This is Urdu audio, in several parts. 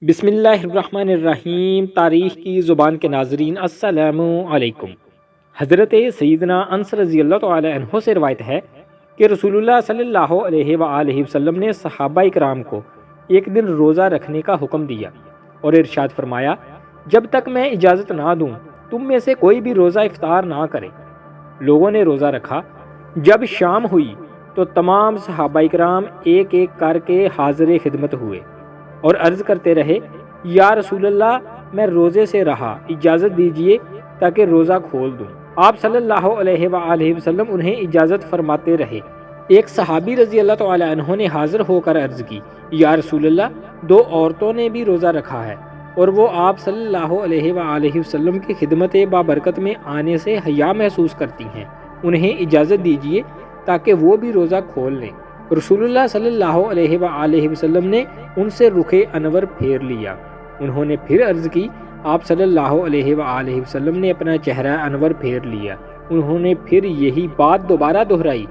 بسم اللہ الرحمن الرحیم۔ تاریخ کی زبان کے ناظرین السلام علیکم۔ حضرت سیدنا انس رضی اللہ تعالی عنہ سے روایت ہے کہ رسول اللہ صلی اللہ علیہ وآلہ وسلم نے صحابہ اکرام کو ایک دن روزہ رکھنے کا حکم دیا اور ارشاد فرمایا، جب تک میں اجازت نہ دوں تم میں سے کوئی بھی روزہ افطار نہ کرے۔ لوگوں نے روزہ رکھا۔ جب شام ہوئی تو تمام صحابہ اکرام ایک ایک کر کے حاضر خدمت ہوئے اور عرض کرتے رہے، یا رسول اللہ میں روزے سے رہا، اجازت دیجئے تاکہ روزہ کھول دوں۔ آپ صلی اللہ علیہ وآلہ وسلم انہیں اجازت فرماتے رہے۔ ایک صحابی رضی اللہ تعالی عنہ نے حاضر ہو کر عرض کی، یا رسول اللہ دو عورتوں نے بھی روزہ رکھا ہے اور وہ آپ صلی اللہ علیہ وآلہ وسلم کی خدمت بابرکت میں آنے سے حیا محسوس کرتی ہیں، انہیں اجازت دیجئے تاکہ وہ بھی روزہ کھول لیں۔ رسول اللہ صلی اللہ علیہ وآلہ وسلم نے ان سے رخ انور پھیر لیا۔ انہوں نے پھر عرض کی، آپ صلی اللہ علیہ وآلہ وسلم نے اپنا چہرہ انور پھیر لیا۔ انہوں نے پھر یہی بات دوبارہ دہرائی۔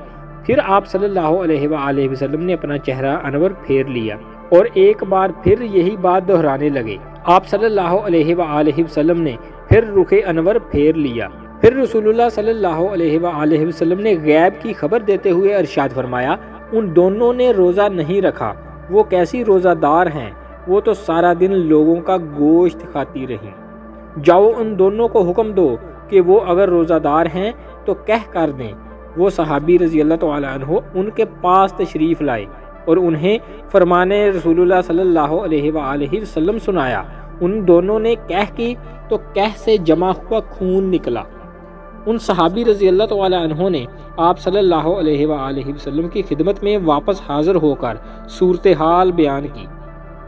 پھر آپ صلی اللہ علیہ وآلہ وسلم نے اپنا چہرہ انور پھیر لیا اور ایک بار پھر یہی بات دہرانے لگے۔ آپ صلی اللہ علیہ وآلہ وسلم نے پھر رخ انور پھیر لیا۔ پھر رسول اللہ صلی اللہ علیہ وآلہ وسلم نے غیب کی خبر دیتے ہوئے ارشاد فرمایا، ان دونوں نے روزہ نہیں رکھا، وہ کیسی روزہ دار ہیں، وہ تو سارا دن لوگوں کا گوشت کھاتی رہیں۔ جاؤ ان دونوں کو حکم دو کہ وہ اگر روزہ دار ہیں تو کہہ کر دیں۔ وہ صحابی رضی اللہ تعالی عنہ ان کے پاس تشریف لائے اور انہیں فرمان رسول اللہ صلی اللہ علیہ وآلہ وسلم سنایا۔ ان دونوں نے کہہ کی تو کہہ سے جمع ہوا خون نکلا۔ ان صحابی رضی اللہ تعالی عنہ نے آپ صلی اللہ علیہ وآلہ وسلم کی خدمت میں واپس حاضر ہو کر صورتحال بیان کی۔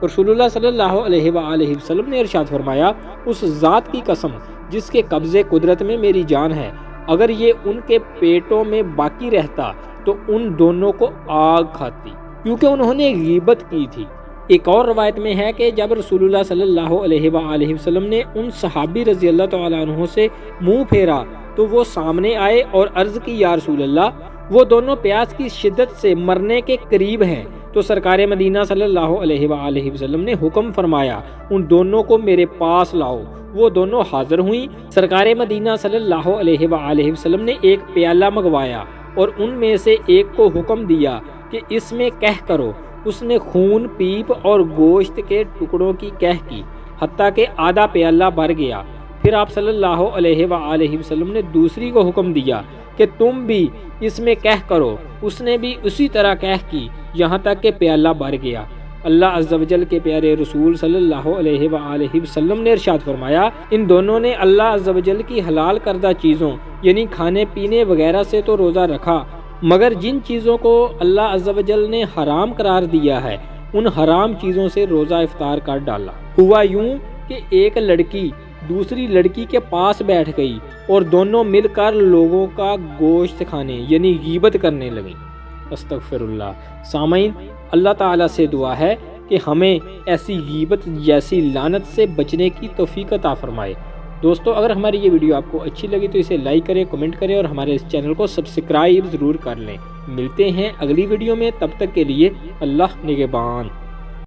رسول اللہ صلی اللہ علیہ وآلہ وسلم نے ارشاد فرمایا، اس ذات کی قسم جس کے قبضے قدرت میں میری جان ہے، اگر یہ ان کے پیٹوں میں باقی رہتا تو ان دونوں کو آگ کھاتی، کیونکہ انہوں نے غیبت کی تھی۔ ایک اور روایت میں ہے کہ جب رسول اللہ صلی اللہ علیہ وآلہ وسلم نے ان صحابی رضی اللہ تعالی عنہ سے منہ پھیرا تو وہ سامنے آئے اور عرض کی، یا رسول اللہ وہ دونوں پیاس کی شدت سے مرنے کے قریب ہیں۔ تو سرکار مدینہ صلی اللہ علیہ وآلہ وسلم نے حکم فرمایا، ان دونوں کو میرے پاس لاؤ۔ وہ دونوں حاضر ہوئیں۔ سرکار مدینہ صلی اللہ علیہ وآلہ وسلم نے ایک پیالہ منگوایا اور ان میں سے ایک کو حکم دیا کہ اس میں کہہ کرو۔ اس نے خون، پیپ اور گوشت کے ٹکڑوں کی کہہ کی، حتیٰ کہ آدھا پیالہ بھر گیا۔ پھر آپ صلی اللہ علیہ وآلہ وسلم نے دوسری کو حکم دیا کہ تم بھی اس میں کہہ کرو۔ اس نے بھی اسی طرح کہہ کی، یہاں تک کہ پیالہ بھر گیا۔ اللہ عز و جل کے پیارے رسول صلی اللہ علیہ وآلہ وسلم نے ارشاد فرمایا، ان دونوں نے اللہ عز و جل کی حلال کردہ چیزوں یعنی کھانے پینے وغیرہ سے تو روزہ رکھا، مگر جن چیزوں کو اللہ عز و جل نے حرام قرار دیا ہے ان حرام چیزوں سے روزہ افطار کر ڈالا۔ ہوا یوں کہ ایک لڑکی دوسری لڑکی کے پاس بیٹھ گئی اور دونوں مل کر لوگوں کا گوشت کھانے یعنی غیبت کرنے لگیں۔ استغفر اللہ۔ سامعین، اللہ تعالیٰ سے دعا ہے کہ ہمیں ایسی غیبت جیسی لعنت سے بچنے کی توفیق عطا فرمائے۔ دوستو، اگر ہماری یہ ویڈیو آپ کو اچھی لگی تو اسے لائک کریں، کمنٹ کریں اور ہمارے اس چینل کو سبسکرائب ضرور کر لیں۔ ملتے ہیں اگلی ویڈیو میں، تب تک کے لیے اللہ نگہبان۔